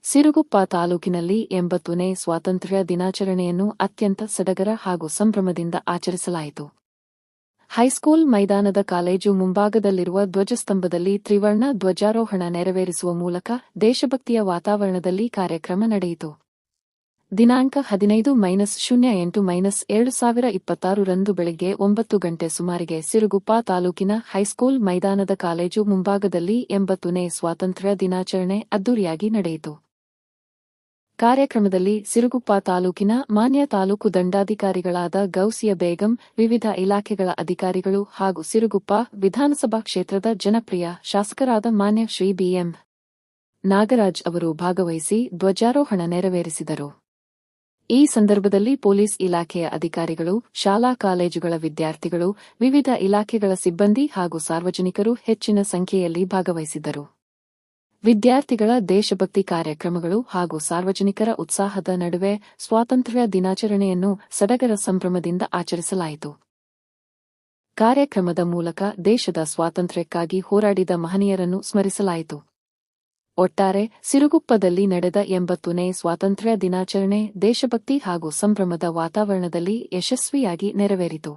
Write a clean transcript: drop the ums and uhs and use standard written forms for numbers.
ಸಿರುಗುಪ್ಪ ತಾಲೂಕಿನಲ್ಲಿ 80ನೇ ಸ್ವಾತಂತ್ರ್ಯ ದಿನಾಚರಣೆಯನ್ನು ಅತ್ಯಂತ ಸಡಗರ ಹಾಗೂ ಸಂಭ್ರಮದಿಂದ ಆಚರಿಸಲಾಯಿತು. ಹೈಸ್ಕೂಲ್ ಮೈದಾನದ ಕಾಲೇಜು ಮುಂಭಾಗದಲ್ಲಿರುವ ಧ್ವಜಸ್ತಂಭದಲ್ಲಿ ತ್ರಿವರ್ಣ ಧ್ವಜಾರೋಹಣ ನೆರವೇರಿಸುವ ಮೂಲಕ ದೇಶಭಕ್ತಿಯ ವಾತಾವರಣದಲ್ಲಿ ಕಾರ್ಯಕ್ರಮ ನಡೆಯಿತು. ದಿನಾಂಕ 15-08-2026 ರಂದು ಬೆಳಗ್ಗೆ 9 ಗಂಟೆ ಸುಮಾರಿಗೆ ಸಿರುಗುಪ್ಪ ತಾಲೂಕಿನ ಹೈಸ್ಕೂಲ್ ಮೈದಾನದ ಕಾಲೇಜು ಮುಂಭಾಗದಲ್ಲಿ 80ನೇ ಸ್ವಾತಂತ್ರ್ಯ ದಿನಾಚರಣೆ ಅದ್ದೂರಿಯಾಗಿ ನಡೆಯಿತು. ಕಾರ್ಯಕ್ರಮದಲ್ಲಿ ಸಿರುಗುಪ್ಪ ತಾಲೂಕಿನ ಮಾನ್ಯ ತಾಲೂಕು ದಂಡಾಧಿಕಾರಿಗಳಾದ ಗೌಸಿಯ ಬೇಗಂ, ವಿವಿಧ ಇಲಾಖೆಗಳ ಅಧಿಕಾರಿಗಳು ಹಾಗೂ ಸಿರುಗುಪ್ಪ ವಿಧಾನಸಭಾ ಕ್ಷೇತ್ರದ ಜನಪ್ರಿಯ ಶಾಸಕರಾದ ಮಾನ್ಯ ಶ್ರೀ ಬಿ.ಎಂ. ನಾಗರಾಜ್ ಅವರು ಭಾಗವಹಿಸಿ ಧ್ವಜಾರೋಹಣ ನೆರವೇರಿಸಿದರು. ಈ ಸಂದರ್ಭದಲ್ಲಿ ಪೊಲೀಸ್ ಇಲಾಖೆಯ ಅಧಿಕಾರಿಗಳು, ಶಾಲಾ ಕಾಲೇಜುಗಳ ವಿದ್ಯಾರ್ಥಿಗಳು, ವಿವಿಧ ಇಲಾಖೆಗಳ ಸಿಬ್ಬಂದಿ ಹಾಗೂ ಸಾರ್ವಜನಿಕರು ಹೆಚ್ಚಿನ ಸಂಖ್ಯೆಯಲ್ಲಿ ಭಾಗವಹಿಸಿದ್ದರು. ವಿದ್ಯಾರ್ಥಿಗಳ ದೇಶಭಕ್ತಿ ಕಾರ್ಯಕ್ರಮಗಳು ಹಾಗೂ ಸಾರ್ವಜನಿಕರ ಉತ್ಸಾಹದ ನಡುವೆ ಸ್ವಾತಂತ್ರ್ಯ ದಿನಾಚರಣೆಯನ್ನು ಸಡಗರ ಸಂಭ್ರಮದಿಂದ ಆಚರಿಸಲಾಯಿತು. ಕಾರ್ಯಕ್ರಮದ ಮೂಲಕ ದೇಶದ ಸ್ವಾತಂತ್ರ್ಯಕ್ಕಾಗಿ ಹೋರಾಡಿದ ಮಹನೀಯರನ್ನು ಸ್ಮರಿಸಲಾಯಿತು. ಒಟ್ಟಾರೆ ಸಿರುಗುಪ್ಪದಲ್ಲಿ ನಡೆದ 80ನೇ ಸ್ವಾತಂತ್ರ್ಯ ದಿನಾಚರಣೆ ದೇಶಭಕ್ತಿ ಹಾಗೂ ಸಂಭ್ರಮದ ವಾತಾವರಣದಲ್ಲಿ ಯಶಸ್ವಿಯಾಗಿ ನೆರವೇರಿತು.